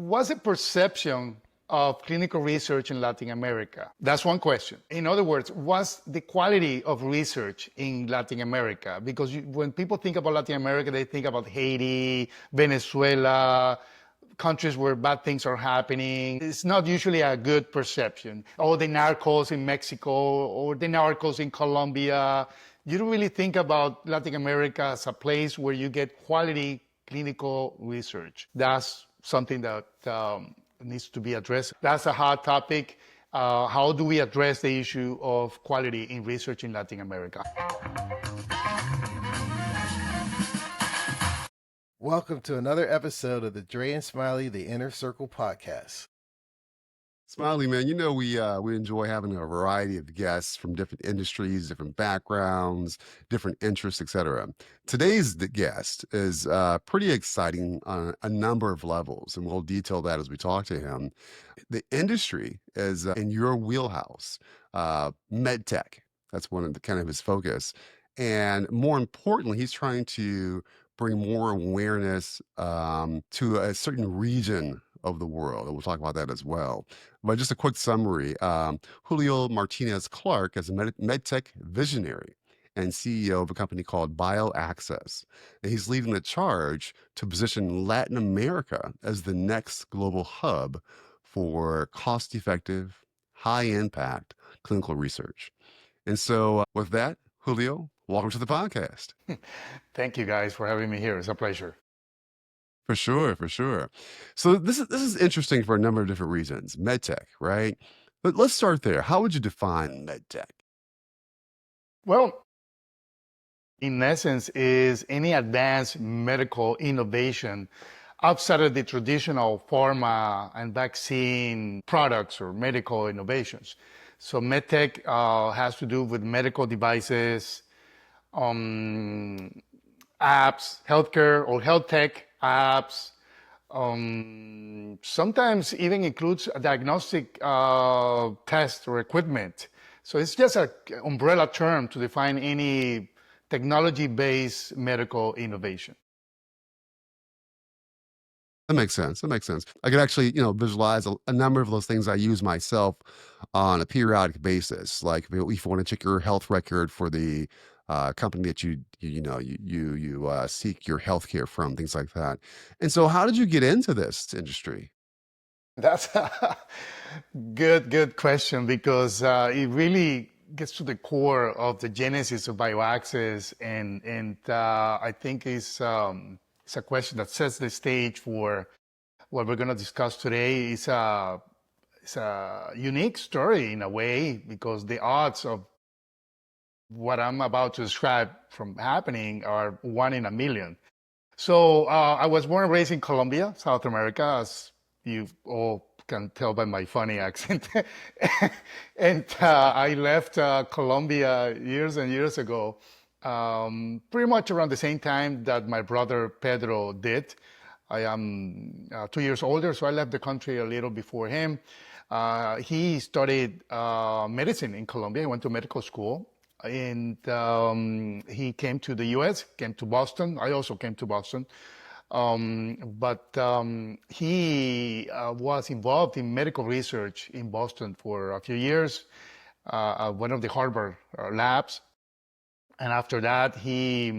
what's the perception of clinical research in Latin America? That's one question. In other words, what's the quality of research in Latin America? Because when people think about Latin America, they think about Haiti, Venezuela, countries where bad things are happening. It's not usually a good perception. Oh, the narcos in Mexico or the narcos in Colombia. You don't really think about Latin America as a place where you get quality clinical research. That's something that needs to be addressed. That's a hot topic. How do we address the issue of quality in research in Latin America? Welcome to another episode of the Dre and Smiley, the Inner Circle podcast. Smiley, man, we enjoy having a variety of guests from different industries, different backgrounds, different interests, etc. Today's guest is pretty exciting on a number of levels, and we'll detail that as we talk to him. The industry is in your wheelhouse, medtech. That's one of the kind of his focus, and more importantly, he's trying to bring more awareness to a certain region of the world. And we'll talk about that as well. But just a quick summary, Julio Martinez Clark is a medtech visionary and CEO of a company called bioaccess. And he's leading the charge to position Latin America as the next global hub for cost-effective, high-impact clinical research. And so with that, Julio, welcome to the podcast. Thank you guys for having me here. It's a pleasure. For sure, for sure. So this is interesting for a number of different reasons. MedTech, right? But let's start there. How would you define MedTech? Well, in essence, is any advanced medical innovation outside of the traditional pharma and vaccine products or medical innovations. So MedTech has to do with medical devices, apps, healthcare or health tech apps, sometimes even includes a diagnostic test or equipment. So it's just an umbrella term to define any technology-based medical innovation. That makes sense. That makes sense. I could actually, visualize a number of those things I use myself on a periodic basis. Like if you want to check your health record for the company that you seek your healthcare from, things like that. And so, how did you get into this industry? That's a good question because it really gets to the core of the genesis of bioaccess, and I think it's a question that sets the stage for what we're going to discuss today. It's a unique story in a way because the odds of what I'm about to describe from happening are 1 in a million. So I was born and raised in Colombia, South America, as you all can tell by my funny accent. And I left Colombia years and years ago, pretty much around the same time that my brother Pedro did. I am 2 years older, so I left the country a little before him. He studied medicine in Colombia. He went to medical school. And he came to the U.S., came to Boston. I also came to Boston. But he was involved in medical research in Boston for a few years, one of the Harvard labs. And after that, he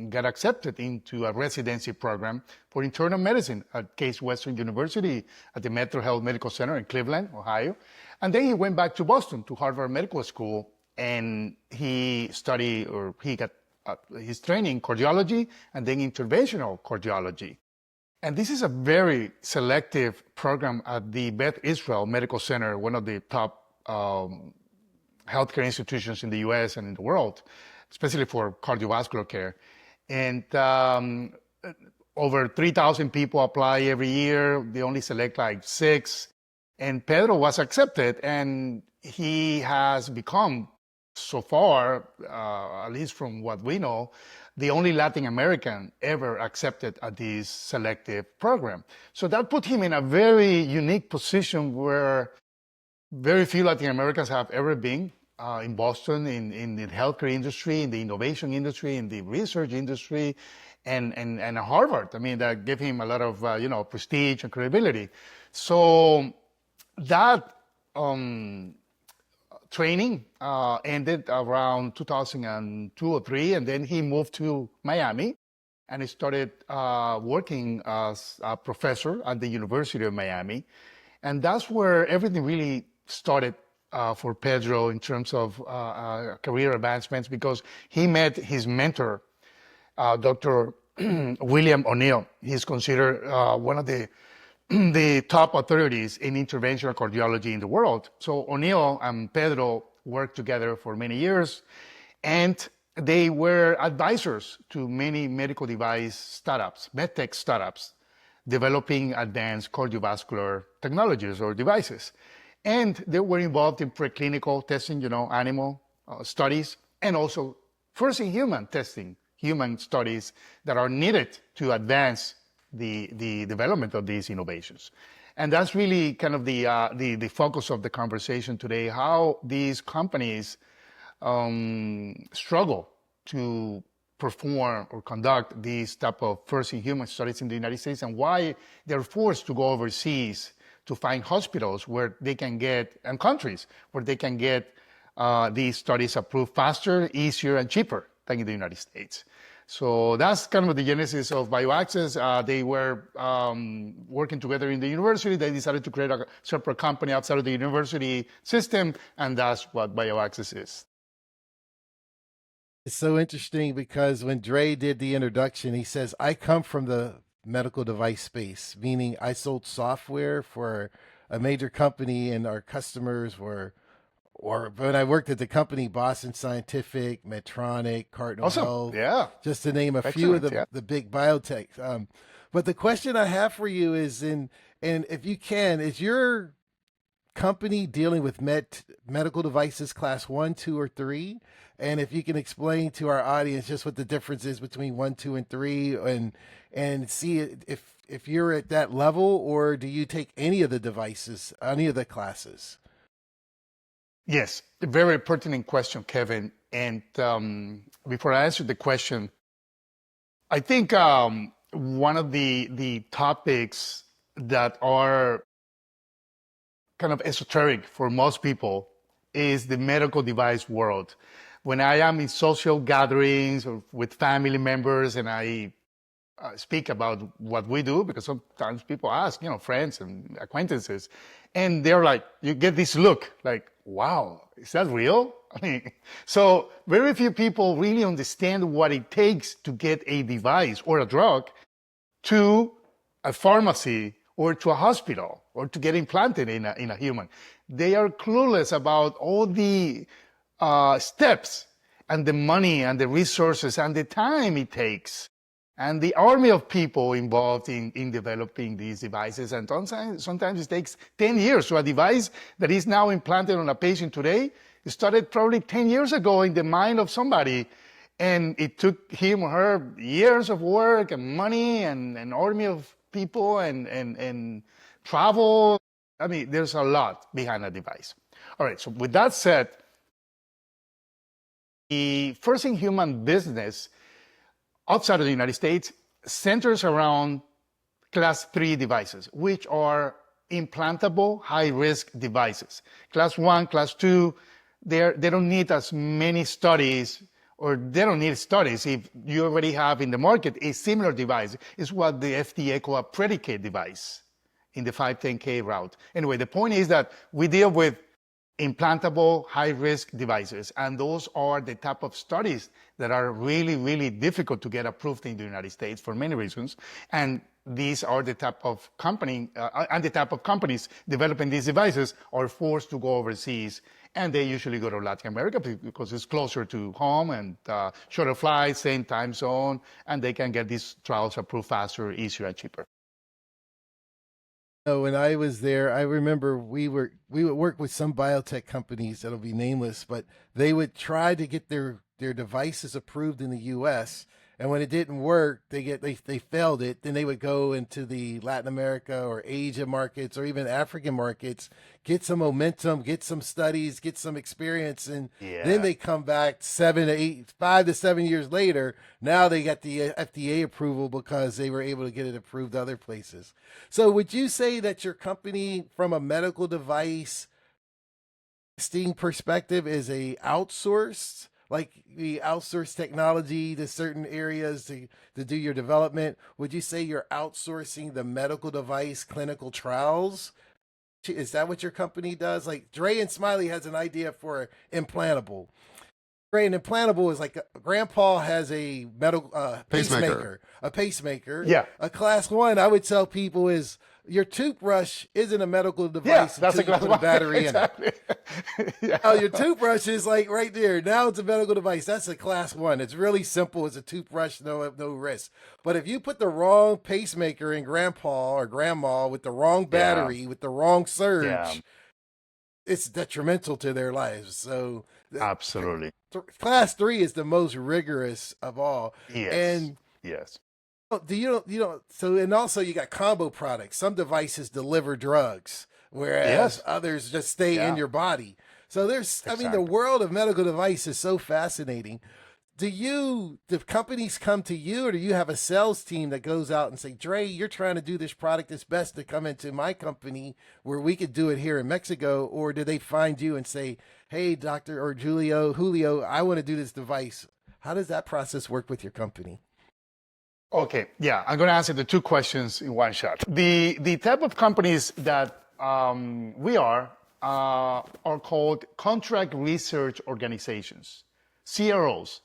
got accepted into a residency program for internal medicine at Case Western University at the Metro Health Medical Center in Cleveland, Ohio. And then he went back to Boston to Harvard Medical School. And he got his training in cardiology and then interventional cardiology. And this is a very selective program at the Beth Israel Medical Center, one of the top healthcare institutions in the US and in the world, especially for cardiovascular care. And over 3,000 people apply every year. They only select like 6. And Pedro was accepted, and he has become, so far, at least from what we know, the only Latin American ever accepted at this selective program. So that put him in a very unique position where very few Latin Americans have ever been in Boston, in the healthcare industry, in the innovation industry, in the research industry. and Harvard. I mean, that gave him a lot of prestige and credibility. So that training ended around 2002 or three, and then he moved to Miami, and he started working as a professor at the University of Miami, and that's where everything really started for Pedro in terms of career advancements, because he met his mentor, Dr. William O'Neill. He's considered one of the top authorities in interventional cardiology in the world. So O'Neill and Pedro worked together for many years, and they were advisors to many medical device startups, medtech startups, developing advanced cardiovascular technologies or devices. And they were involved in preclinical testing, animal studies, and also first in human testing, human studies that are needed to advance the development of these innovations. And that's really kind of the focus of the conversation today, how these companies struggle to perform or conduct these type of first-in-human studies in the United States, and why they're forced to go overseas to find hospitals where they can get, and countries where they can get these studies approved faster, easier, and cheaper than in the United States. So that's kind of the genesis of bioaccess. They were working together in the university. They decided to create a separate company outside of the university system, and that's what bioaccess is. It's so interesting because when Dre did the introduction, he says, I come from the medical device space, meaning I sold software for a major company, and our customers were, or when I worked at the company, Boston Scientific, Medtronic, Cardinal Awesome. Health, Yeah. just to name a few of the big biotechs. But the question I have for you is, and if you can, is your company dealing with medical devices class 1, 2, or 3? And if you can explain to our audience just what the difference is between 1, 2, and 3, and see if you're at that level, or do you take any of the devices, any of the classes? Yes, a very pertinent question, Kevin. And before I answer the question, I think one of the topics that are kind of esoteric for most people is the medical device world. When I am in social gatherings or with family members and I speak about what we do, because sometimes people ask, friends and acquaintances, and they're like, you get this look like, wow, is that real? I mean, so very few people really understand what it takes to get a device or a drug to a pharmacy or to a hospital or to get implanted in a human. They are clueless about all the steps and the money and the resources and the time it takes and the army of people involved in developing these devices. And sometimes it takes 10 years. So a device that is now implanted on a patient today, it started probably 10 years ago in the mind of somebody. And it took him or her years of work and money and an army of people and travel. I mean, there's a lot behind a device. All right, so with that said, the first-in-human business outside of the United States centers around class 3 devices, which are implantable high-risk devices. Class 1, class 2, they don't need as many studies, or they don't need studies if you already have in the market a similar device. It's what the FDA call a predicate device in the 510K route. Anyway, the point is that we deal with implantable high-risk devices, and those are the type of studies that are really, really difficult to get approved in the United States for many reasons. And these are the type of companies developing these devices are forced to go overseas, and they usually go to Latin America because it's closer to home and shorter flights, same time zone, and they can get these trials approved faster, easier, and cheaper. When I was there, I remember we would work with some biotech companies that'll be nameless, but they would try to get their devices approved in the U.S., And when it didn't work, they failed it. Then they would go into the Latin America or Asia markets or even African markets, get some momentum, get some studies, get some experience, and then they come back 5 to 7 years later. Now they got the FDA approval because they were able to get it approved other places. So would you say that your company, from a medical device testing perspective, is a outsourced, like we outsource technology to certain areas to do your development? Would you say you're outsourcing the medical device clinical trials? Is that what your company does? Like Dre and Smiley has an idea for implantable. Dre, an implantable is like grandpa has a medical pacemaker, a pacemaker. Yeah. A class one, I would tell people, is your toothbrush isn't a medical device. Yeah, that's until a you put a battery exactly. in it. Oh, your toothbrush is like right there. Now it's a medical device. That's a class one. It's really simple. It's a toothbrush, no risk. But if you put the wrong pacemaker in grandpa or grandma with the wrong battery, with the wrong surge, it's detrimental to their lives. So absolutely, class 3 is the most rigorous of all. Yes. And yes. So, and also you got combo products. Some devices deliver drugs, whereas others just stay in your body. So I mean, the world of medical device is so fascinating. Do companies come to you, or do you have a sales team that goes out and say, Dre, you're trying to do this product, it's best to come into my company where we could do it here in Mexico? Or do they find you and say, hey, Dr. or Julio, I want to do this device? How does that process work with your company? Okay, yeah, I'm going to answer the two questions in one shot. The type of companies that we are called contract research organizations, CROs,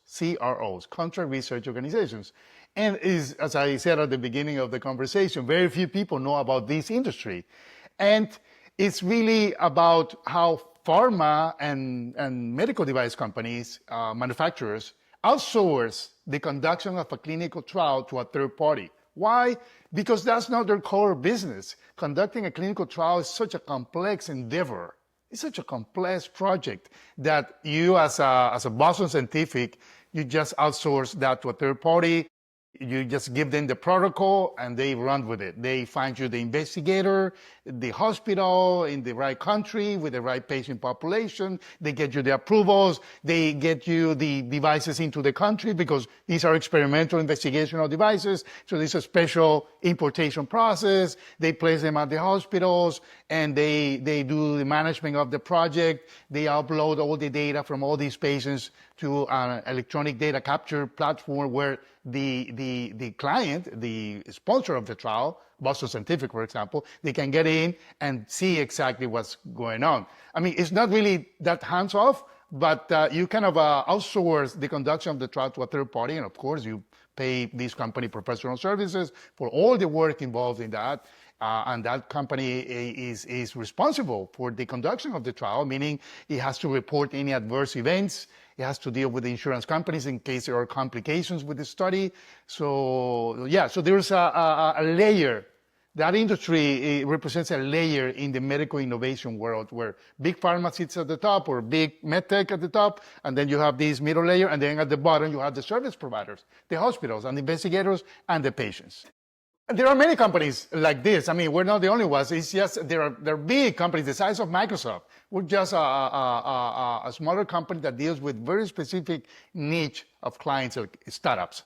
contract research organizations. And as I said at the beginning of the conversation, very few people know about this industry. And it's really about how pharma and medical device companies, manufacturers, outsource the conduction of a clinical trial to a third party. Why? Because that's not their core business. Conducting a clinical trial is such a complex endeavor. It's such a complex project that you, as a Boston Scientific, you just outsource that to a third party. You just give them the protocol and they run with it. They find you the investigator, the hospital in the right country with the right patient population. They get you the approvals. They get you the devices into the country because these are experimental investigational devices. So there's a special importation process. They place them at the hospitals and they do the management of the project. They upload all the data from all these patients to an electronic data capture platform where the client, the sponsor of the trial, Boston Scientific, for example, they can get in and see exactly what's going on. I mean, it's not really that hands-off, but you kind of outsource the conduction of the trial to a third party, and of course you pay this company professional services for all the work involved in that. And that company is responsible for the conduction of the trial, meaning it has to report any adverse events. It has to deal with the insurance companies in case there are complications with the study. So, yeah, so there's a layer. That industry represents a layer in the medical innovation world where big pharma sits at the top or big medtech at the top, and then you have this middle layer, and then at the bottom you have the service providers, the hospitals and the investigators and the patients. There are many companies like this. I mean, we're not the only ones. It's just there are big companies the size of Microsoft. We're just a smaller company that deals with very specific niche of clients, like startups.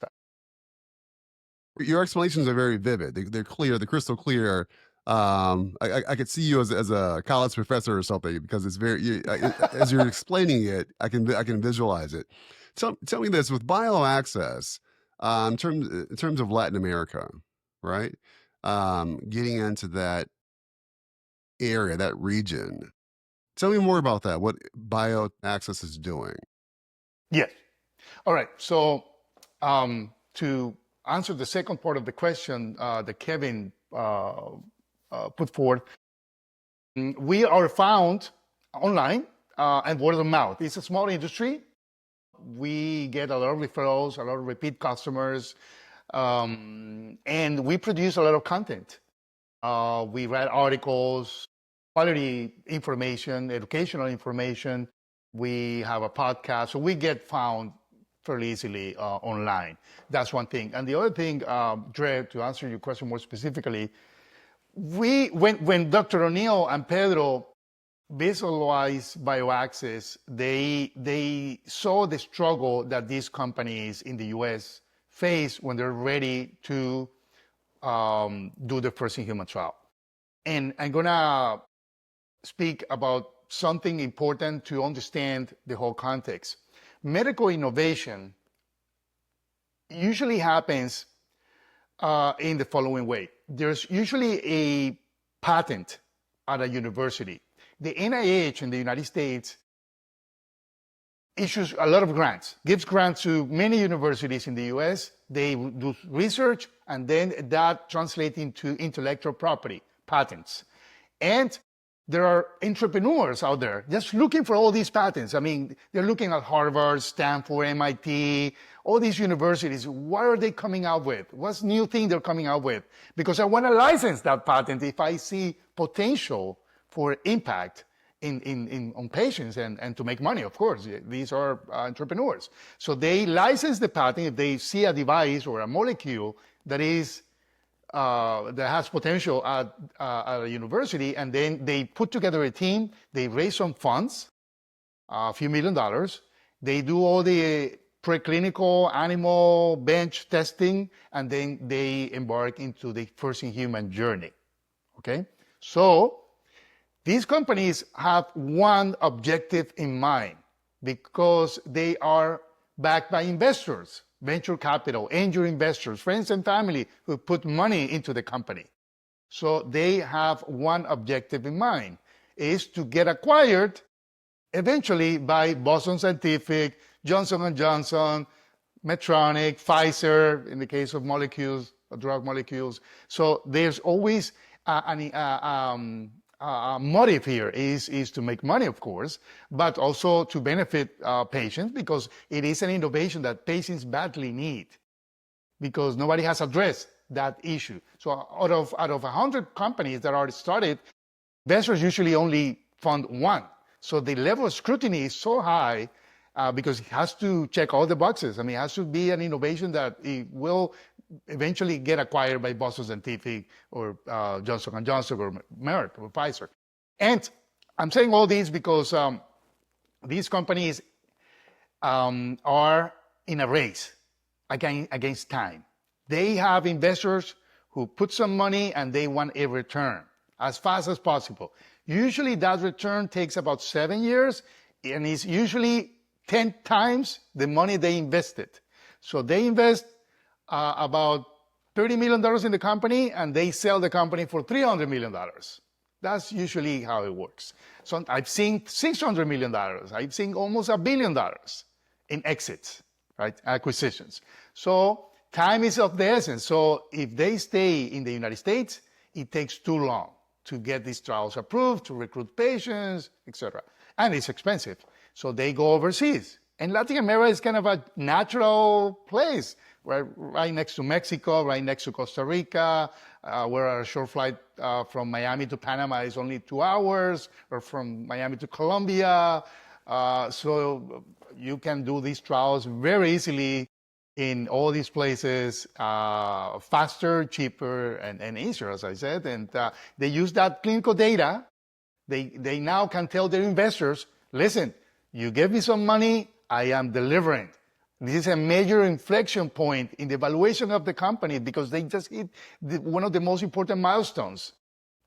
Your explanations are very vivid. They're clear. They're crystal clear. I could see you as a college professor or something because it's very. As you're explaining it, I can visualize it. Tell me this with bioaccess, in terms of Latin America, right? Getting into that area, that region. Tell me more about that. What bioaccess is doing. Yes. All right. So to answer the second part of the question that Kevin put forth, we are found online and word of mouth. It's a small industry. We get a lot of referrals, a lot of repeat customers, and we produce a lot of content. We write articles, quality information, educational information. We have a podcast, so we get found fairly easily online. That's one thing. And the other thing, Dre, to answer your question more specifically, when Dr. O'Neill and Pedro visualized bioaccess, they saw the struggle that these companies in the US face when they're ready to do the first in human trial. And I'm gonna speak about something important to understand the whole context. Medical innovation usually happens in the following way. There's usually a patent at a university. The NIH in the United States issues a lot of grants, gives grants to many universities in the US. They do research, and then that translates into intellectual property, patents. And there are entrepreneurs out there just looking for all these patents. I mean, they're looking at Harvard, Stanford, MIT, all these universities. What are they coming out with? What's new thing they're coming out with? Because I want to license that patent if I see potential for impact on patients and to make money, of course. These are entrepreneurs. So they license the patent if they see a device or a molecule that is that has potential at a university, and then they put together a team, they raise some funds, a few $1 million, they do all the preclinical animal bench testing, and then they embark into the first in human journey, okay? So these companies have one objective in mind because they are backed by investors, venture capital, angel investors, friends and family who put money into the company. So they have one objective in mind, is to get acquired eventually by Boston Scientific, Johnson & Johnson, Medtronic, Pfizer, in the case of molecules, drug molecules. So there's always a motive here is to make money, of course, but also to benefit patients, because it is an innovation that patients badly need, because nobody has addressed that issue. So out of 100 companies that are started, investors usually only fund one. So the level of scrutiny is so high because it has to check all the boxes. I mean, it has to be an innovation that it will eventually get acquired by Boston Scientific or Johnson & Johnson or Merck or Pfizer. And I'm saying all these because these companies are in a race against time. They have investors who put some money and they want a return as fast as possible. Usually that return takes about 7 years, and is usually 10 times the money they invested. So they invest about $30 million in the company, and they sell the company for $300 million. That's usually how it works. So I've seen $600 million. I've seen almost $1 billion in exits, right? Acquisitions. So time is of the essence. So if they stay in the United States, it takes too long to get these trials approved, to recruit patients, etc. And it's expensive. So they go overseas. And Latin America is kind of a natural place, right next to Mexico, right next to Costa Rica, where a short flight from Miami to Panama is only 2 hours, or from Miami to Colombia. So you can do these trials very easily in all these places, faster, cheaper, and easier, as I said. And they use that clinical data. They now can tell their investors, listen, you give me some money, I am delivering. This is a major inflection point in the valuation of the company, because they just hit one of the most important milestones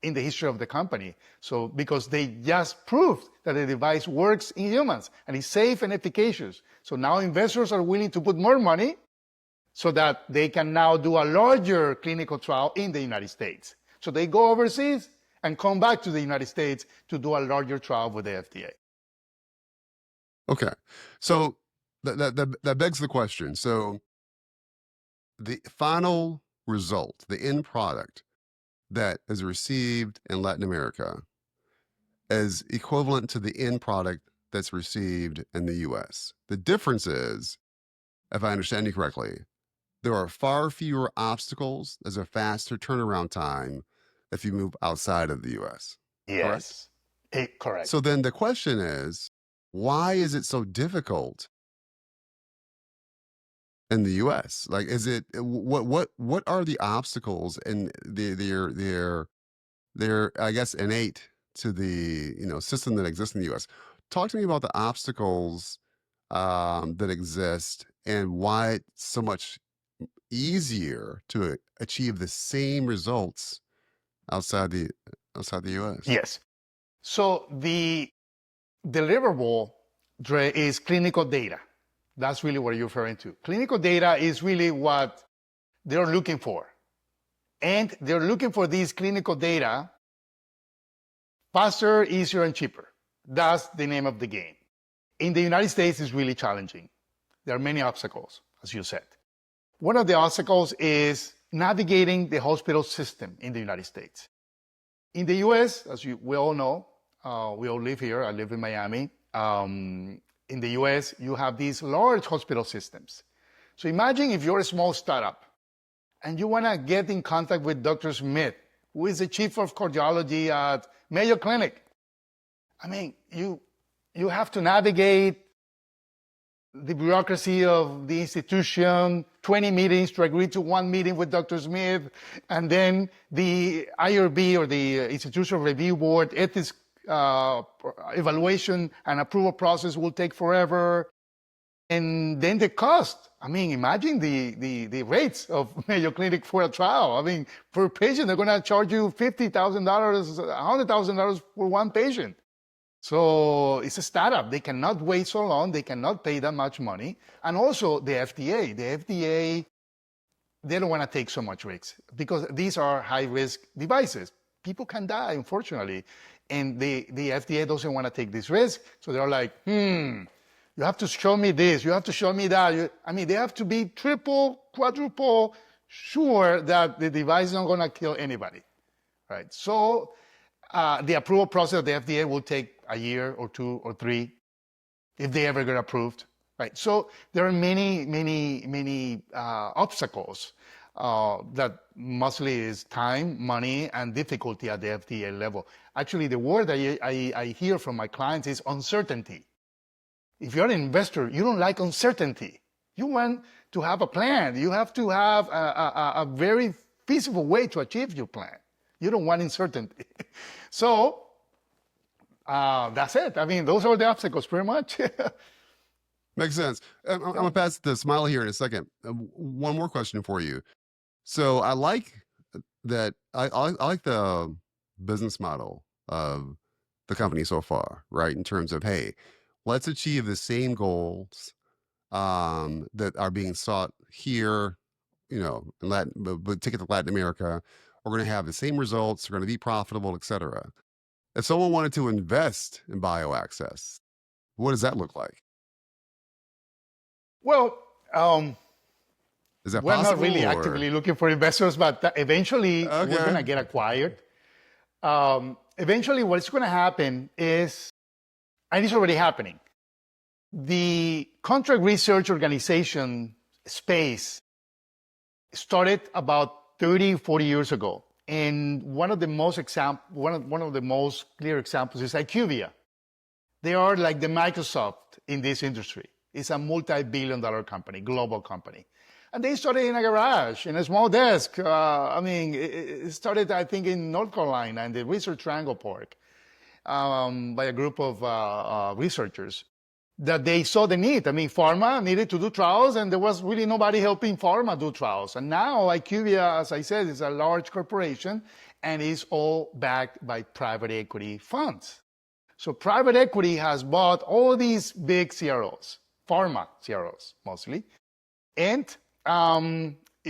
in the history of the company. So because they just proved that the device works in humans and is safe and efficacious. So now investors are willing to put more money so that they can now do a larger clinical trial in the United States. So they go overseas and come back to the United States to do a larger trial with the FDA. Okay. So that begs the question. So the final result, the end product that is received in Latin America is equivalent to the end product that's received in the US. The difference is, if I understand you correctly, there are far fewer obstacles. There's a faster turnaround time if you move outside of the US. Correct? Yes, correct. So then the question is, why is it so difficult in the US? Like, is it what are the obstacles and they're I guess innate to the system that exists in the US. Talk to me about the obstacles that exist and why it's so much easier to achieve the same results outside the US. Yes. So the deliverable, Dre, is clinical data. That's really what you're referring to. Clinical data is really what they're looking for. And they're looking for these clinical data faster, easier, and cheaper. That's the name of the game. In the United States, it's really challenging. There are many obstacles, as you said. One of the obstacles is navigating the hospital system in the United States. In the US, as we all know, we all live here. I live in Miami. In the US, you have these large hospital systems. So imagine if you're a small startup and you want to get in contact with Dr. Smith, who is the chief of cardiology at Mayo Clinic. I mean, you have to navigate the bureaucracy of the institution, 20 meetings to agree to one meeting with Dr. Smith, and then the IRB, or the Institutional Review Board, ethics evaluation and approval process will take forever. And then the cost. I mean, imagine the rates of Mayo Clinic for a trial. I mean, for a patient, they're going to charge you $50,000, $100,000 for one patient. So it's a startup. They cannot wait so long. They cannot pay that much money. And also the FDA. The FDA, they don't want to take so much risks because these are high-risk devices. People can die, unfortunately. And the FDA doesn't want to take this risk. So they're like, you have to show me this. You have to show me that. I mean, they have to be triple, quadruple sure that the device is not going to kill anybody, right? So the approval process of the FDA will take a year or 2 or 3 if they ever get approved, right? So there are many obstacles that mostly is time, money, and difficulty at the FDA level. Actually, the word I hear from my clients is uncertainty. If you're an investor, you don't like uncertainty. You want to have a plan. You have to have a very feasible way to achieve your plan. You don't want uncertainty. So that's it. I mean, those are the obstacles pretty much. Makes sense. I'm going to pass the Smiley here in a second. One more question for you. So I like that. I like the business model of the company so far, right? In terms of, hey, let's achieve the same goals that are being sought here, in Latin, but take it to Latin America. We're going to have the same results. We're going to be profitable, et cetera. If someone wanted to invest in bioaccess, what does that look like? Well, is that we're possible? not really actively looking for investors, but eventually we're going to get acquired. Eventually what's going to happen is, and it's already happening, the contract research organization space started about 30, 40 years ago. And one of the most clear examples is IQVIA. They are like the Microsoft in this industry. It's a multi-billion-dollar company, global company. And they started in a garage, in a small desk. It started, I think, in North Carolina, in the Research Triangle Park, by a group of researchers that they saw the need. I mean, pharma needed to do trials, and there was really nobody helping pharma do trials. And now IQVIA, as I said, is a large corporation, and is all backed by private equity funds. So private equity has bought all these big CROs, pharma CROs mostly, and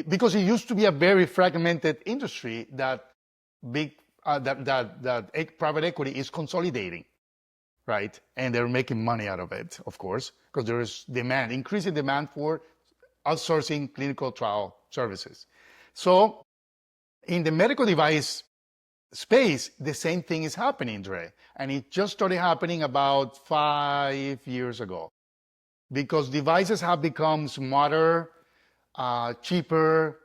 because it used to be a very fragmented industry that private equity is consolidating, right? And they're making money out of it, of course, because there is demand, increasing demand for outsourcing clinical trial services. So in the medical device space, the same thing is happening, Dre. And it just started happening about 5 years ago because devices have become smarter, cheaper,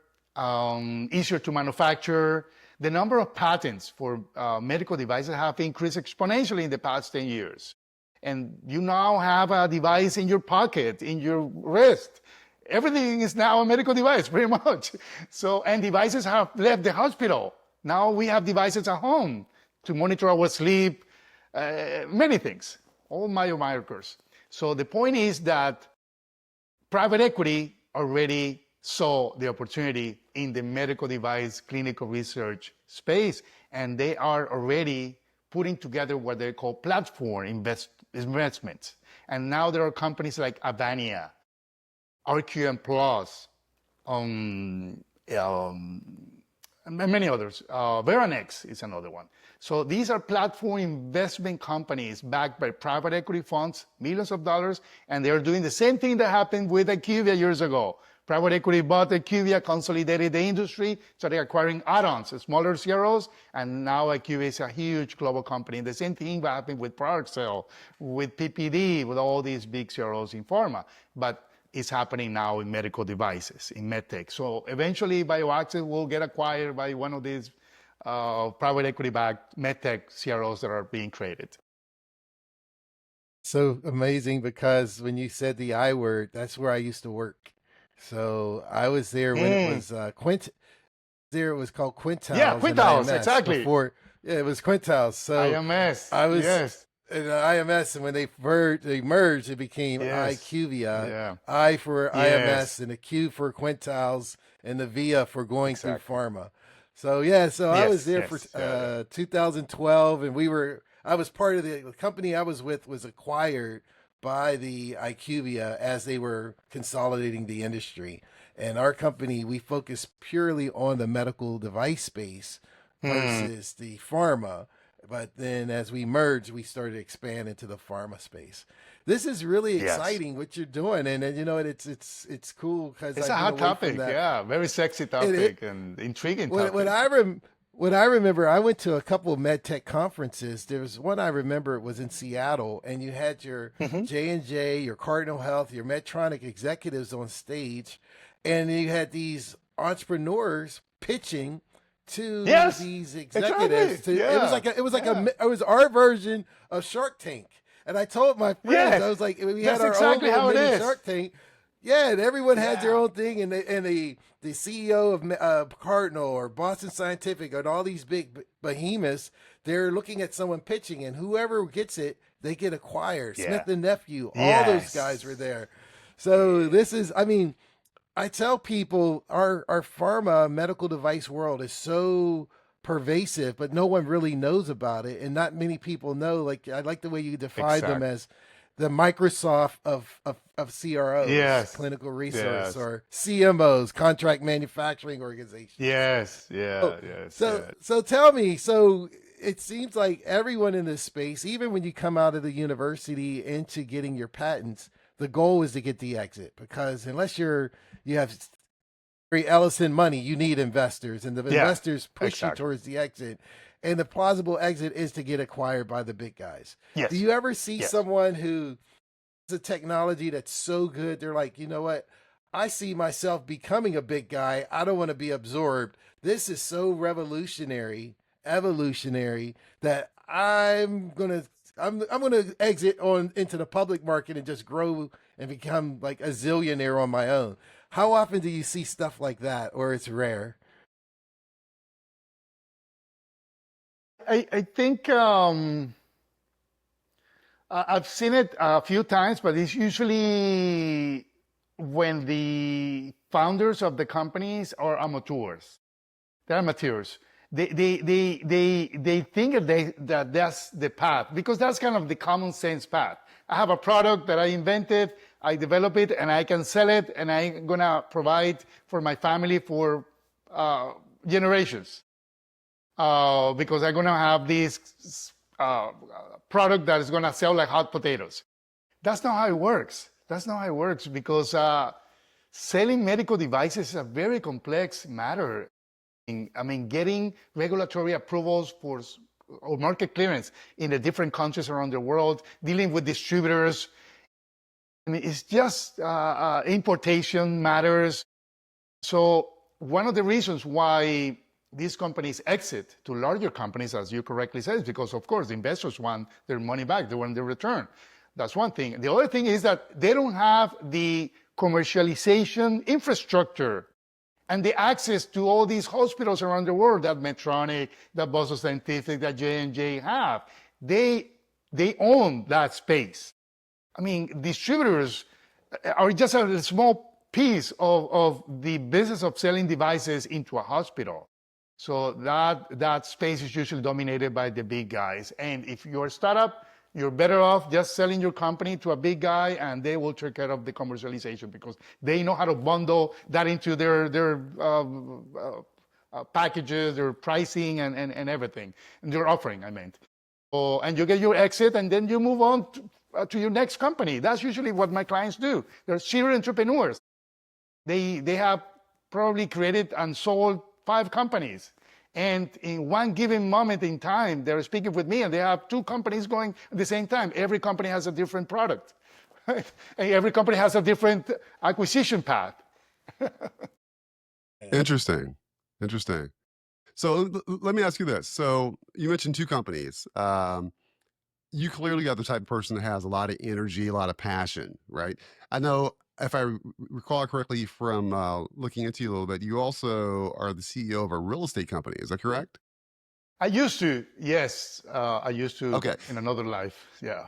easier to manufacture. The number of patents for medical devices have increased exponentially in the past 10 years. And you now have a device in your pocket, in your wrist, everything is now a medical device, pretty much. So, and devices have left the hospital. Now we have devices at home to monitor our sleep, many things, all biomarkers. So the point is that private equity already saw the opportunity in the medical device clinical research space, and they are already putting together what they call platform investments. And now there are companies like AVANZAR, RQM Plus, and many others. Veranex is another one. So these are platform investment companies backed by private equity funds, millions of dollars, and they're doing the same thing that happened with IQVIA years ago. Private equity bought IQVIA, consolidated the industry, started acquiring add-ons, smaller CROs, and now IQVIA is a huge global company. The same thing happened with product sale, with PPD, with all these big CROs in pharma. But it's happening now in medical devices, in medtech. So eventually, bioaccess will get acquired by one of these private equity-backed medtech CROs that are being created. So amazing, because when you said the I word, that's where I used to work. So I was there when it was There it was called Quintiles. Yeah, Quintiles, exactly. Before, yeah, it was Quintiles. So IMS. I was yes. in IMS, and when they merged, it became Yes. IQVIA. Yeah. I for Yes. IMS, and the Q for Quintiles, and the VIA for going Exactly. through pharma. So yeah, so I Yes, was there yes, for yeah. 2012, and I was part of the company I was with was acquired by the IQVIA as they were consolidating the industry. And our company, we focus purely on the medical device space versus the pharma. But then as we merged, we started to expand into the pharma space. This is really Yes. exciting what you're doing, and you know it's cool because It's a hot topic, yeah. Very sexy topic and intriguing topic. What I remember, I went to a couple of medtech conferences. There was one I remember was in Seattle, and you had your J&J, your Cardinal Health, your Medtronic executives on stage, and you had these entrepreneurs pitching to Yes, these exactly. executives. Yeah. It was our version of Shark Tank. And I told my friends, Yes, I was like, we that's had our exactly own how little it mini is. Shark Tank. Yeah, and everyone had their Yeah. own thing, and the CEO of Cardinal or Boston Scientific and all these big behemoths, they're looking at someone pitching, and whoever gets it, they get acquired. Yeah. Smith and Nephew, all those Yes. guys were there. So this is, I mean, I tell people our pharma medical device world is so pervasive, but no one really knows about it, and not many people know. Like, I like the way you define them Exactly. as the Microsoft of CROs, Yes. clinical resource, Yes. or CMOs, contract manufacturing organizations. Yes. Yeah. So, Yes. so, yes. so tell me, so it seems like everyone in this space, even when you come out of the university into getting your patents, the goal is to get the exit, because unless you have Barry Ellison money, you need investors, and the Yeah, investors push exactly. you towards the exit. And the plausible exit is to get acquired by the big guys. Yes. Do you ever see Yes. someone who has a technology that's so good, they're like, you know what? I see myself becoming a big guy. I don't want to be absorbed. This is so evolutionary that I'm gonna exit on into the public market and just grow and become like a zillionaire on my own. How often do you see stuff like that, or it's rare? I think I've seen it a few times, but it's usually when the founders of the companies are amateurs. They're amateurs. They think that that's the path, because that's kind of the common sense path. I have a product that I invented, I develop it, and I can sell it, and I'm gonna provide for my family for generations. Because I'm gonna have this product that is gonna sell like hot potatoes. That's not how it works. That's not how it works, because selling medical devices is a very complex matter. I mean, getting regulatory approvals or market clearance in the different countries around the world, dealing with distributors. I mean, it's just importation matters. So one of the reasons why these companies exit to larger companies, as you correctly said, is because, of course, the investors want their money back. They want their return. That's one thing. The other thing is that they don't have the commercialization infrastructure and the access to all these hospitals around the world that Medtronic, that Boston Scientific, that J&J have. They own that space. I mean, distributors are just a small piece of the business of selling devices into a hospital. So that space is usually dominated by the big guys. And if you're a startup, you're better off just selling your company to a big guy, and they will take care of the commercialization because they know how to bundle that into their packages, their pricing, and everything, and their offering, I meant. So, and you get your exit, and then you move on to your next company. That's usually what my clients do. They're serial entrepreneurs. They have probably created and sold 5 companies. And in one given moment in time, they're speaking with me and they have 2 companies going at the same time. Every company has a different product. Right? And every company has a different acquisition path. Interesting. So let me ask you this. So you mentioned 2 companies. You clearly are the type of person that has a lot of energy, a lot of passion, right? I know, if I recall correctly from looking into you a little bit, you also are the CEO of a real estate company. Is that correct? I used to, yes. I used to Okay. in another life, yeah.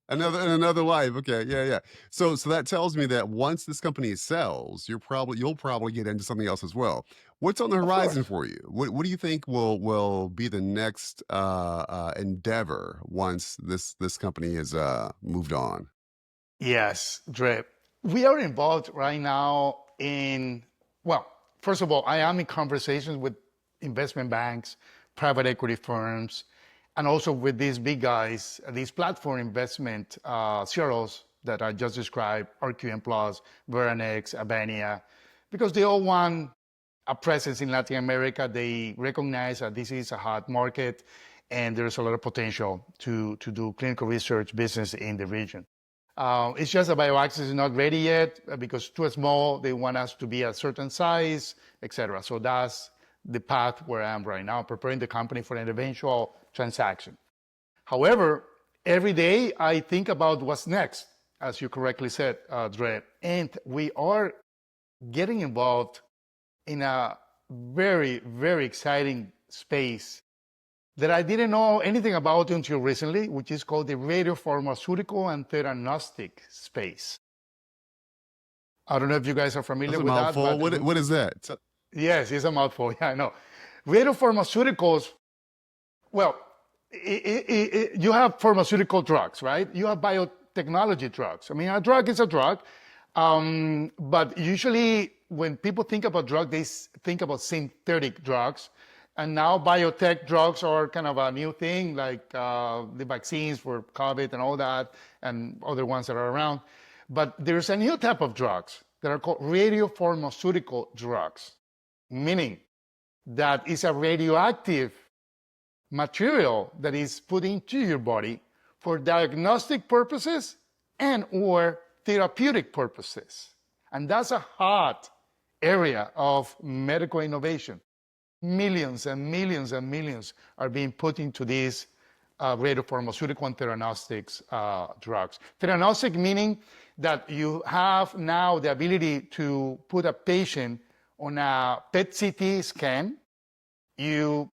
In another life. Okay. Yeah. So that tells me that once this company sells, you'll probably get into something else as well. What's on the horizon for you? What do you think will be the next endeavor once this company is moved on? Yes, Dre. We are involved right now in, well, first of all, I am in conversations with investment banks, private equity firms, and also with these big guys, these platform investment CROs that I just described, RQM Plus, Veranex, Avania, because they all want a presence in Latin America. They recognize that this is a hot market and there's a lot of potential to do clinical research business in the region. It's just that bioaccess is not ready yet because it's too small. They want us to be a certain size, etc. So that's the path where I am right now, preparing the company for an eventual transaction. However, every day I think about what's next, as you correctly said, Dre. And we are getting involved in a very, very exciting space that I didn't know anything about until recently, which is called the radiopharmaceutical and theranostic space. I don't know if you guys are familiar with that. But what is that? Yes, it's a mouthful. Yeah, I know. Radiopharmaceuticals, well, you have pharmaceutical drugs, right? You have biotechnology drugs. I mean, a drug is a drug, but usually when people think about drugs, they think about synthetic drugs. And now biotech drugs are kind of a new thing, like the vaccines for COVID and all that, and other ones that are around. But there's a new type of drugs that are called radiopharmaceutical drugs, meaning that it's a radioactive material that is put into your body for diagnostic purposes and or therapeutic purposes. And that's a hot area of medical innovation. Millions and millions and millions are being put into these radiopharmaceutical and theranostics drugs. Theranostic meaning that you have now the ability to put a patient on a PET-CT scan. You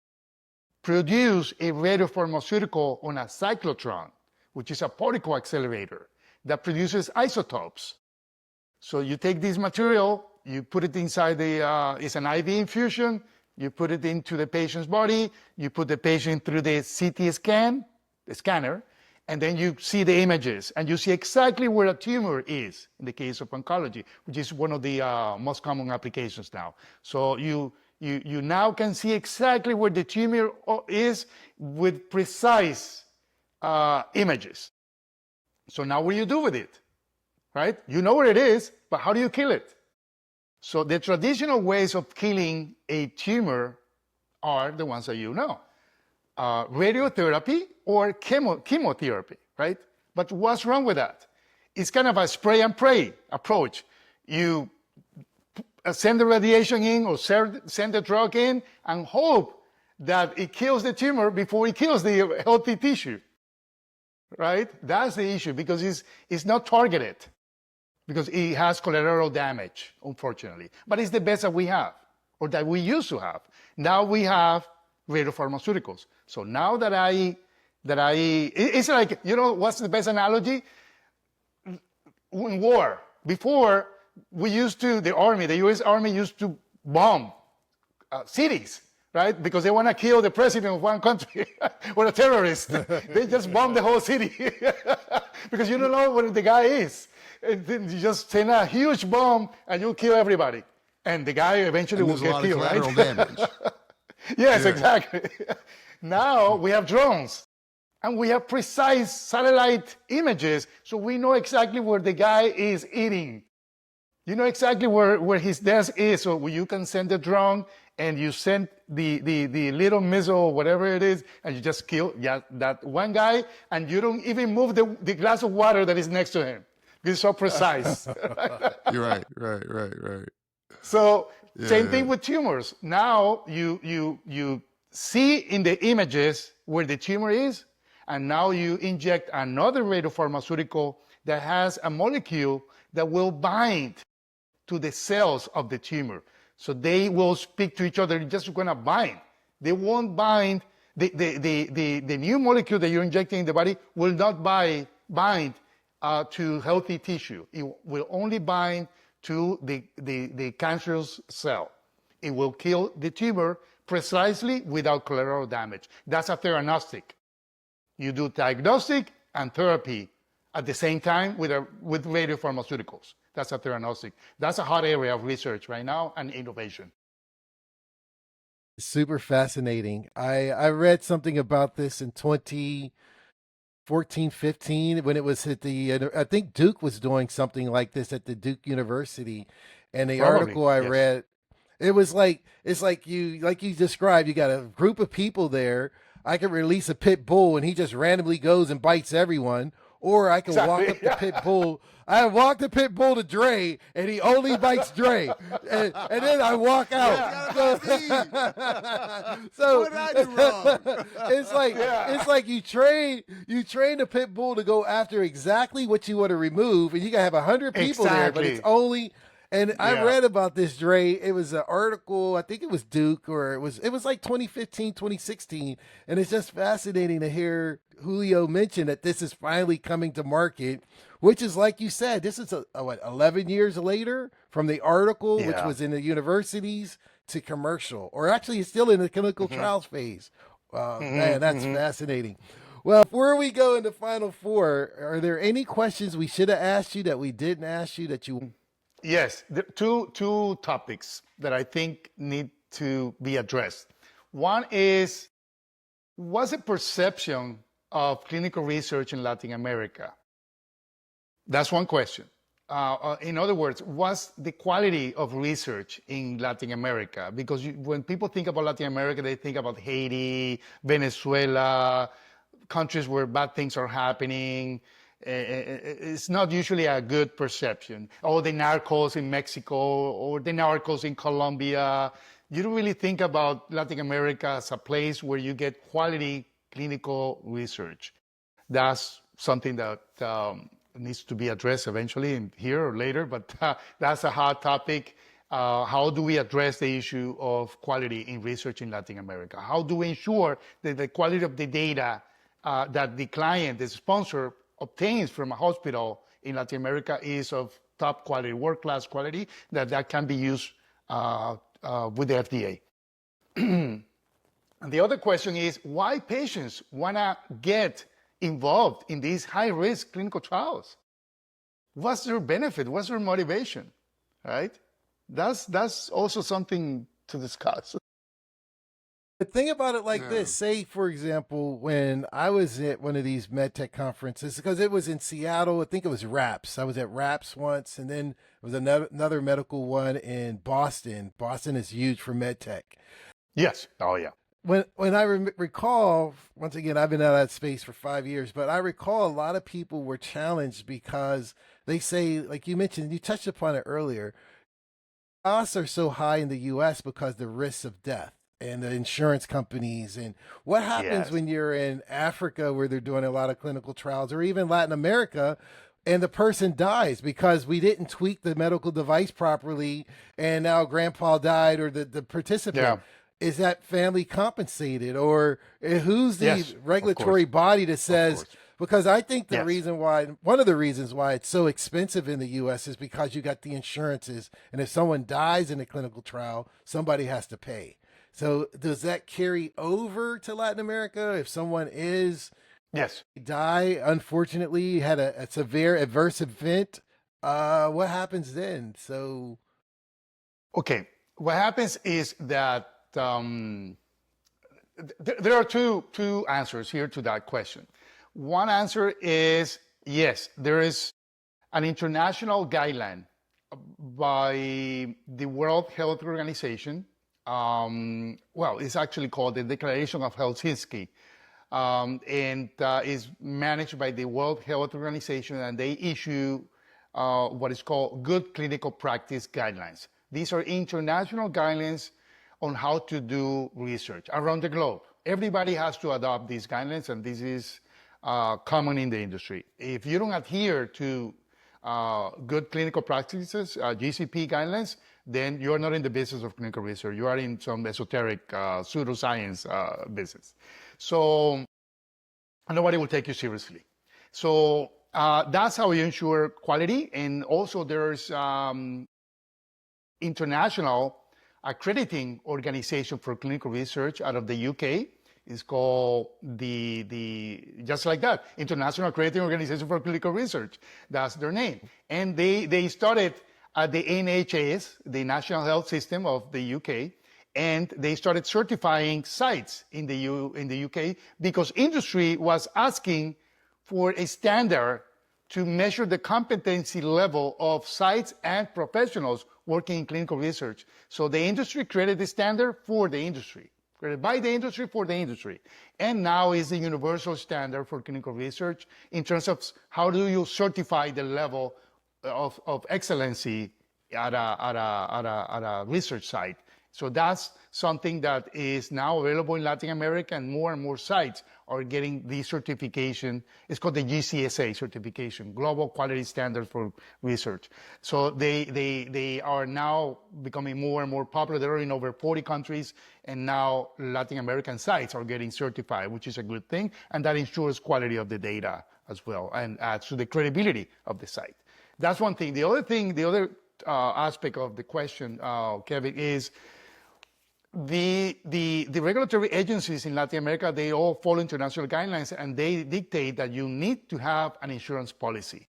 produce a radiopharmaceutical on a cyclotron, which is a particle accelerator that produces isotopes. So you take this material, you put it inside it's an IV infusion, you put it into the patient's body, you put the patient through the CT scan, the scanner, and then you see the images, and you see exactly where a tumor is, in the case of oncology, which is one of the most common applications now. So you now can see exactly where the tumor is with precise images. So now what do you do with it, right? You know where it is, but how do you kill it? So the traditional ways of killing a tumor are the ones that you know. Radiotherapy or chemotherapy, right? But what's wrong with that? It's kind of a spray and pray approach. You send the radiation in or send the drug in and hope that it kills the tumor before it kills the healthy tissue, right? That's the issue because it's not targeted. because it has collateral damage, unfortunately. But it's the best that we have, or that we used to have. Now we have radiopharmaceuticals. So now it's like, what's the best analogy? In war, before, the U.S. Army used to bomb cities, right? Because they want to kill the president of one country or a terrorist. They just bomb the whole city because you don't know where the guy is. And then you just send a huge bomb and you kill everybody. And the guy eventually will get killed, right? Damage. Yes, exactly. Now we have drones and we have precise satellite images, so we know exactly where the guy is eating. You know exactly where his desk is, so you can send the drone and you send the little missile, whatever it is, and you just kill that one guy, and you don't even move the glass of water that is next to him. It's so precise. You're right. So same thing with tumors. Now you see in the images where the tumor is, and now you inject another radiopharmaceutical that has a molecule that will bind to the cells of the tumor. So they will speak to each other, they're just gonna bind. They won't bind, the new molecule that you're injecting in the body will not bind to healthy tissue. It will only bind to the cancerous cell. It will kill the tumor precisely without collateral damage. That's a theranostic. You do diagnostic and therapy at the same time with radiopharmaceuticals. That's a theranostic. That's a hot area of research right now and innovation. Super fascinating. I read something about this in 2014, 15, when it was at I think Duke was doing something like this at the Duke University. And the article I read, it's like you described, you got a group of people there. I could release a pit bull and he just randomly goes and bites everyone. Or I can walk up the pit bull. I walk the pit bull to Dre, and he only bites Dre, and then I walk out. So what did I do wrong? it's like you train the pit bull to go after exactly what you want to remove, and you gotta have 100 people there, but it's only. And I read about this, Dre. It was an article, I think it was Duke, or it was like 2015, 2016. And it's just fascinating to hear Julio mention that this is finally coming to market, which is, like you said, this is 11 years later from the article, which was in the universities, to commercial, or actually it's still in the clinical trials phase. Man, that's fascinating. Well, before we go into Final Four, are there any questions we should have asked you that we didn't ask you that you... Yes, two topics that I think need to be addressed. One is, what's the perception of clinical research in Latin America? That's one question. In other words, what's the quality of research in Latin America? Because when people think about Latin America, they think about Haiti, Venezuela, countries where bad things are happening. It's not usually a good perception. Or the narcos in Mexico, or the narcos in Colombia. You don't really think about Latin America as a place where you get quality clinical research. That's something that needs to be addressed eventually here or later, but that's a hot topic. How do we address the issue of quality in research in Latin America? How do we ensure that the quality of the data that the client, the sponsor, obtains from a hospital in Latin America is of top quality, world-class quality, that can be used with the FDA. And the other question is, why patients want to get involved in these high-risk clinical trials? What's their benefit? What's their motivation, right? That's also something to discuss. The thing about it like this, say, for example, when I was at one of these MedTech conferences, because it was in Seattle, I think it was RAPS. I was at RAPS once, and then there was another medical one in Boston. Boston is huge for MedTech. Yes. Oh, yeah. When I recall, once again, I've been out of that space for 5 years, but I recall a lot of people were challenged because they say, like you mentioned, you touched upon it earlier, costs are so high in the U.S. because the risks of death and the insurance companies. And what happens when you're in Africa where they're doing a lot of clinical trials, or even Latin America, and the person dies because we didn't tweak the medical device properly, and now grandpa died, or the participant. Is that family compensated, or who's the regulatory body that says, because I think the reason why, one of the reasons why it's so expensive in the US is because you got the insurances, and if someone dies in a clinical trial, somebody has to pay. So does that carry over to Latin America? If someone die, unfortunately, had a severe adverse event, what happens then? So, okay, what happens is that there are two answers here to that question. One answer is yes, there is an international guideline by the World Health Organization. Well, it's actually called the Declaration of Helsinki, and is managed by the World Health Organization, and they issue what is called Good Clinical Practice Guidelines. These are international guidelines on how to do research around the globe. Everybody has to adopt these guidelines, and this is common in the industry. If you don't adhere to good clinical practices, GCP guidelines, then you're not in the business of clinical research. You are in some esoteric pseudoscience business. So nobody will take you seriously. So that's how you ensure quality. And also there's international accrediting organization for clinical research out of the UK. It's called just like that, International Accrediting Organization for Clinical Research. That's their name. And they started at the NHS, the National Health System of the UK, and they started certifying sites in the UK because industry was asking for a standard to measure the competency level of sites and professionals working in clinical research. So the industry created the standard for the industry, created by the industry for the industry. And now is the universal standard for clinical research in terms of how do you certify the level of excellency at a research site. So that's something that is now available in Latin America, and more sites are getting the certification. It's called the GCSA certification, Global Quality Standard for Research. So they are now becoming more and more popular. They're in over 40 countries, and now Latin American sites are getting certified, which is a good thing, and that ensures quality of the data as well, and adds to the credibility of the site. That's one thing. The other aspect of the question, Kevin, is the regulatory agencies in Latin America, they all follow international guidelines, and they dictate that you need to have an insurance policy.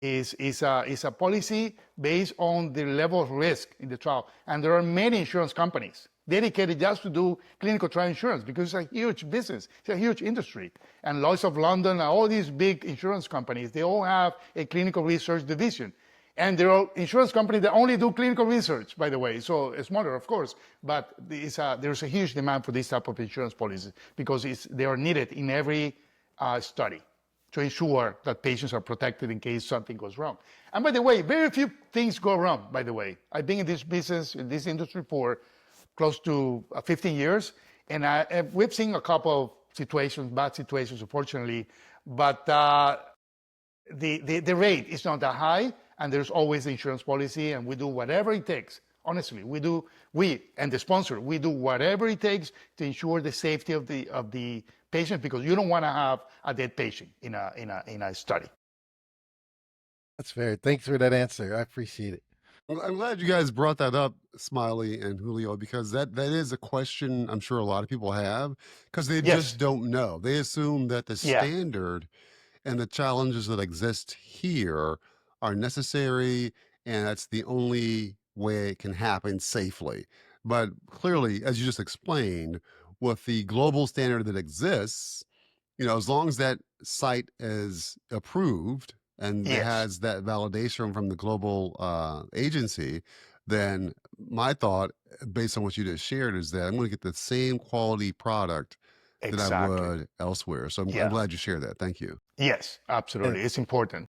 It's a policy based on the level of risk in the trial. And there are many insurance companies dedicated just to do clinical trial insurance because it's a huge business. It's a huge industry. And Lloyd's of London, all these big insurance companies, they all have a clinical research division. And there are insurance companies that only do clinical research, by the way. So it's smaller, of course, but there's a huge demand for this type of insurance policies because they are needed in every study to ensure that patients are protected in case something goes wrong. And by the way, very few things go wrong, by the way. I've been in this business, in this industry for close to 15 years, and we've seen a couple of situations, bad situations, unfortunately, but the rate is not that high. And there's always the insurance policy, and we do whatever it takes. Honestly, we and the sponsor, we do whatever it takes to ensure the safety of the patient, because you don't want to have a dead patient in a study. That's fair. Thanks for that answer. I appreciate it. Well, I'm glad you guys brought that up, Smiley and Julio, because that is a question I'm sure a lot of people have, because they just don't know. They assume that the standard and the challenges that exist here are necessary, and that's the only way it can happen safely. But clearly, as you just explained, with the global standard that exists, as long as that site is approved and has that validation from the global agency, then my thought, based on what you just shared, is that I'm going to get the same quality product that I would elsewhere. So I'm glad you shared that. Thank you. Yes, absolutely. It's important.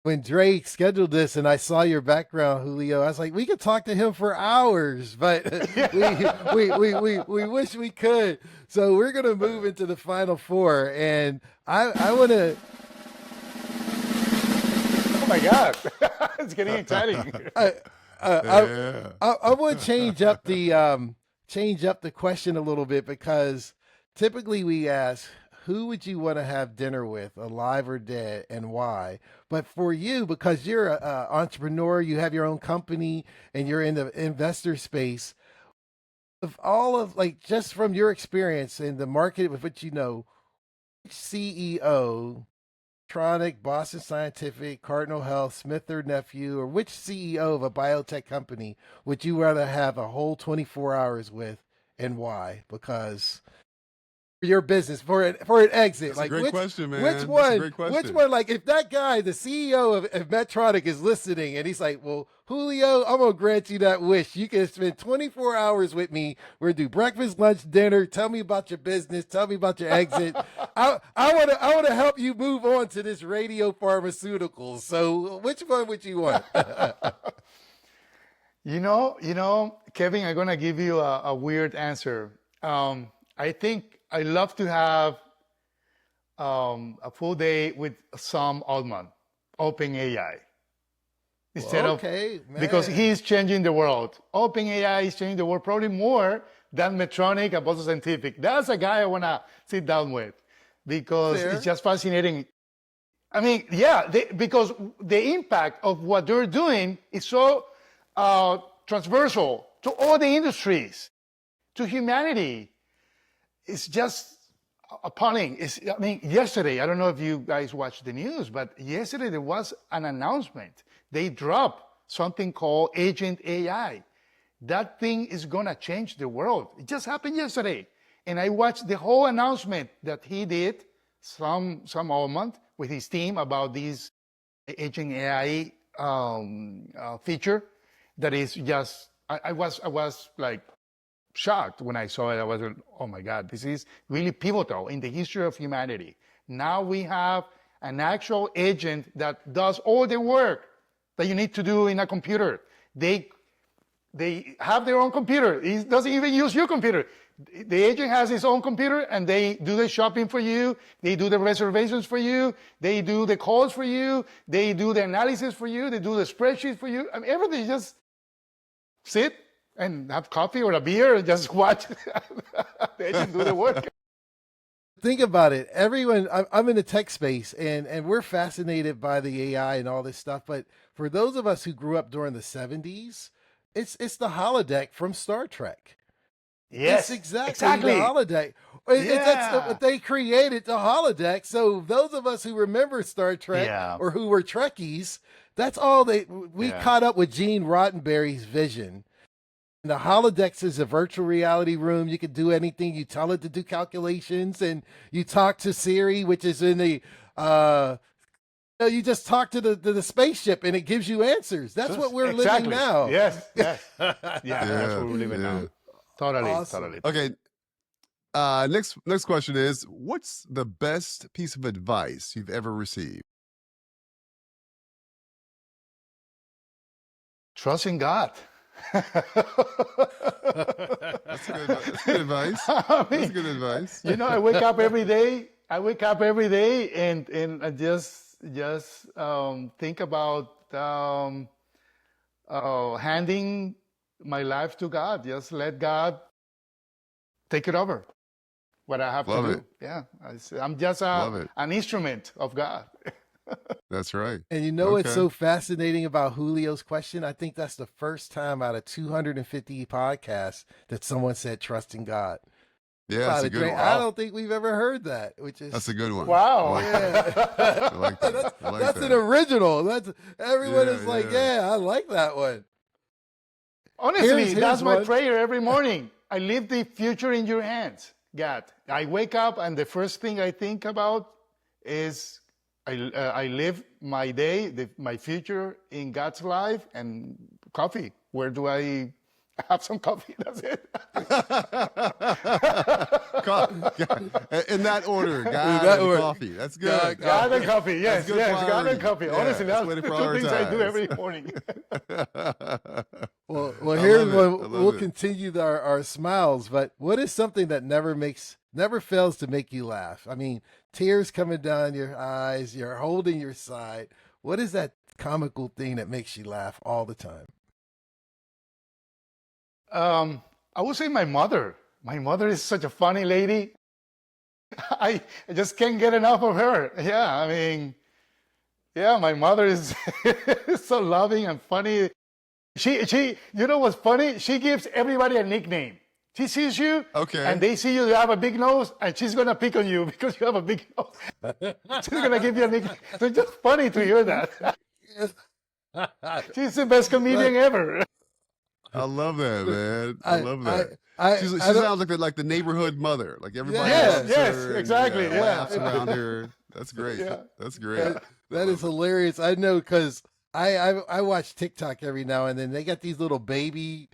When Dre scheduled this and I saw your background, Julio, I was like, we could talk to him for hours, but we wish we could. So we're going to move into the final four, and I want to Oh my God, it's getting exciting. I want to change up the question a little bit, because typically we ask, who would you want to have dinner with, alive or dead, and why? But for you, because you're an entrepreneur, you have your own company, and you're in the investor space, of all of, like, just from your experience in the market with which you know, which CEO, Tronic, Boston Scientific, Cardinal Health, Smith or Nephew, or which CEO of a biotech company would you rather have a whole 24 hours with, and why? Because for your business, for an exit, That's like, a great question, man. which That's a one, great question. which one, like, if that guy, the CEO of Medtronic, is listening and he's like, well, Julio, I'm gonna grant you that wish. You can spend 24 hours with me. We're gonna do breakfast, lunch, dinner. Tell me about your business. Tell me about your exit. I want to help you move on to this radio pharmaceuticals. So which one would you want? Kevin, I'm gonna give you a weird answer. I think I love to have a full day with Sam Altman, OpenAI, instead of, because he's changing the world. OpenAI is changing the world probably more than Medtronic and Boston Scientific. That's a guy I want to sit down with, because it's just fascinating. I mean, yeah, because the impact of what they're doing is so transversal to all the industries, to humanity. It's just appalling. Yesterday, I don't know if you guys watched the news, but yesterday there was an announcement. They dropped something called Agent AI. That thing is going to change the world. It just happened yesterday. And I watched the whole announcement that he did, some month, with his team about this Agent AI feature that is just, I was like, shocked when I saw it. I was like, oh my God, this is really pivotal in the history of humanity. Now we have an actual agent that does all the work that you need to do in a computer. They have their own computer. It doesn't even use your computer. The agent has his own computer, and they do the shopping for you. They do the reservations for you. They do the calls for you. They do the analysis for you. They do the spreadsheets for you. I mean, everything. Just sit and have coffee or a beer and just watch the agent do the work. Think about it. Everyone, I'm in the tech space, and we're fascinated by the AI and all this stuff. But for those of us who grew up during the 70s, it's the holodeck from Star Trek. Yes, it's exactly the holodeck. That's what they created, the holodeck. So those of us who remember Star Trek or who were Trekkies, that's all we caught up with Gene Roddenberry's vision. The holodeck is a virtual reality room. You can do anything. You tell it to do calculations, and you talk to Siri, which is in the you just talk to the spaceship, and it gives you answers. That's what we're living now. Yes. That's what we're living now. Totally, Awesome. totally. Okay. Next question is, what's the best piece of advice you've ever received? Trust in God. That's good advice. That's good advice. I wake up every day. And I just think about handing my life to God. Just let God take it over. What I have to do. Yeah, I'm just an instrument of God. That's right. And what's so fascinating about Julio's question? I think that's the first time out of 250 podcasts that someone said trust in God. Yeah, that's a good one. I don't think we've ever heard that, that's a good one. Wow. I like that. That's an original. That's everyone is like, I like that one. Honestly, that's my prayer every morning. I leave the future in your hands, God. I wake up and the first thing I think about is I live my day, my future in God's life, and coffee. Where do I have some coffee? That's it. In that order, God and coffee. That's good. God and coffee. Yes, God and coffee. Honestly, that's the two things I do every morning. Well, here's one. We'll continue our smiles. But what is something that never fails to make you laugh? I mean, tears coming down your eyes. You're holding your side. What is that comical thing that makes you laugh all the time? I would say my mother. My mother is such a funny lady. I just can't get enough of her. Yeah, I mean, yeah, my mother is so loving and funny. You know what's funny? She gives everybody a nickname. She sees you, Okay. and they see you have a big nose, and she's gonna pick on you because you have a big nose. She's gonna give you a nickname. So it's just funny to hear that. She's the best comedian ever. I love that, man. I I love that. She I don't. sounds like the neighborhood mother. Like everybody Yes, loves yes, her and, exactly, yeah. laughs around her. That's great. Yeah. That's great. That is hilarious. I know because I watch TikTok every now and then. They got these little baby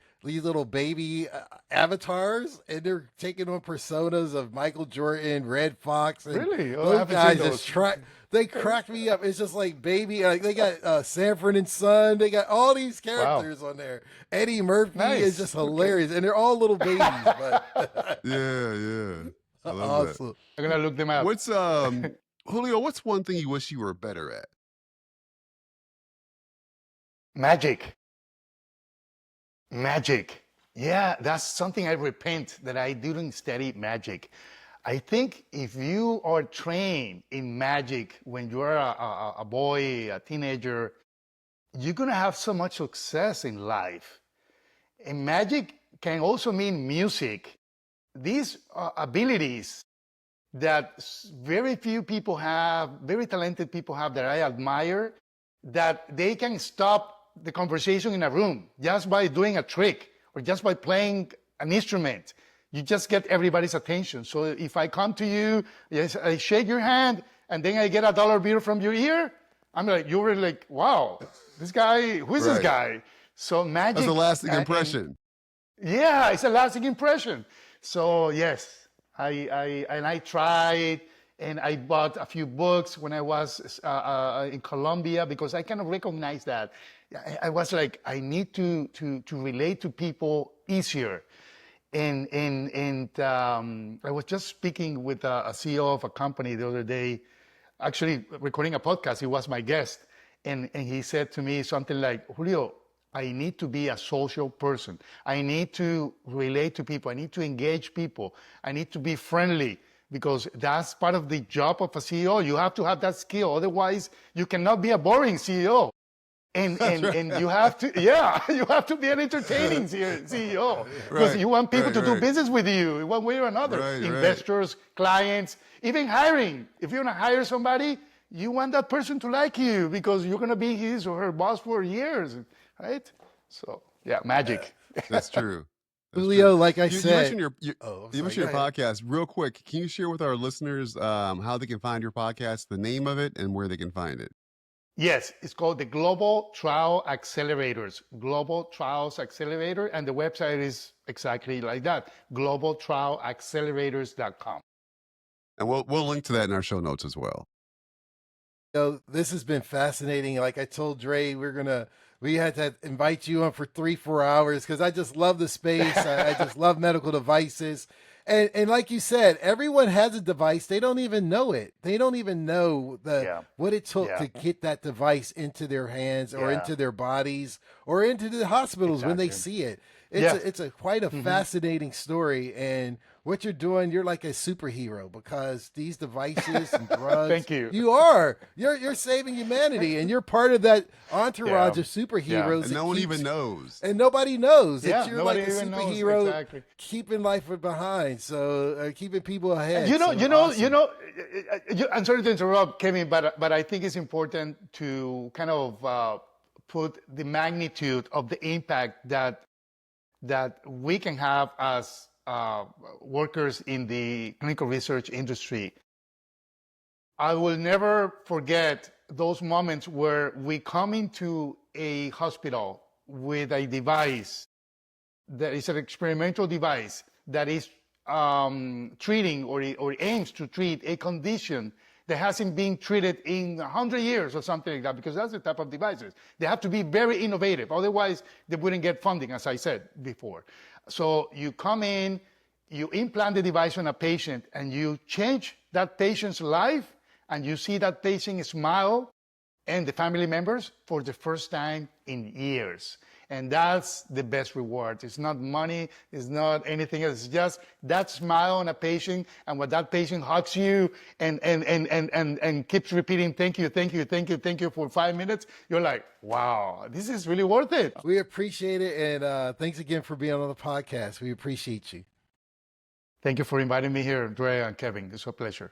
avatars, and they're taking on personas of Michael Jordan, Red Fox, and Really? Oh, I those haven't guys seen just those. they crack me up. It's just like baby. Like they got Sanford and Son. They got all these characters on there. Eddie Murphy Nice. is just hilarious, and they're all little babies. But Yeah. I love that. awesome. I'm gonna look them up. What's Julio, what's one thing you wish you were better at? Magic. Magic. Yeah, that's something I repent that I didn't study magic. I think if you are trained in magic when you're a boy, a teenager, you're going to have so much success in life. And magic can also mean music. These abilities that very few people have, very talented people have that I admire, that they can stop the conversation in a room just by doing a trick or just by playing an instrument. You just get everybody's attention. So if I come to you, yes, I shake your hand, and then I get a dollar bill from your ear, I'm like, you were like, wow, this guy, who is this Right. guy? So magic. That's a lasting and- impression. yeah, it's a lasting impression. So yes, I tried, and I bought a few books when I was in Colombia because I kind of recognized that. I was like, I need to relate to people easier. And I was just speaking with a CEO of a company the other day, actually recording a podcast. He was my guest, and he said to me something like, Julio, I need to be a social person. I need to relate to people. I need to engage people. I need to be friendly because that's part of the job of a CEO. You have to have that skill. Otherwise, you cannot be a boring CEO. And you have to, yeah, you have to be an entertaining CEO because Right, you want people right, to do right. business with you in one way or another. Right, right. Investors, clients, even hiring. If you're going to hire somebody, you want that person to like you because you're going to be his or her boss for years, right? So, yeah, magic. That's true. That's Julio, true. like I You said, mentioned your I'm you sorry, mentioned your go ahead. podcast real quick. Can you share with our listeners how they can find your podcast, the name of it, and where they can find it? Yes, it's called the Global Trial Accelerators, Global Trials Accelerator, and the website is exactly like that, globaltrialaccelerators.com. And we'll link to that in our show notes as well. This has been fascinating. Like I told Dre, we had to invite you on for 3-4 hours because I just love the space. I just love medical devices. And like you said, everyone has a device. They don't even know it. They don't even know what it took to get that device into their hands or into their bodies or into the hospitals when they see it. It's quite a fascinating story. And what you're doing, you're like a superhero because these devices and drugs. Thank you. You're saving humanity, and you're part of that entourage of superheroes. And no one even knows. And nobody knows that you're like a nobody even knows, superhero, exactly. keeping life behind, so keeping people ahead. Awesome. I'm sorry to interrupt, Kevin, but I think it's important to kind of put the magnitude of the impact that we can have as workers in the clinical research industry. I will never forget those moments where we come into a hospital with a device that is an experimental device that is treating or aims to treat a condition that hasn't been treated in 100 years or something like that, because that's the type of devices. They have to be very innovative. Otherwise, they wouldn't get funding, as I said before. So you come in, you implant the device on a patient, and you change that patient's life, and you see that patient smile, and the family members for the first time in years. And that's the best reward. It's not money, it's not anything else. It's just that smile on a patient, and when that patient hugs you and keeps repeating, thank you, thank you, thank you, thank you for 5 minutes, you're like, wow, this is really worth it. We appreciate it, and thanks again for being on the podcast. We appreciate you. Thank you for inviting me here, Dre and Kevin. It's a pleasure.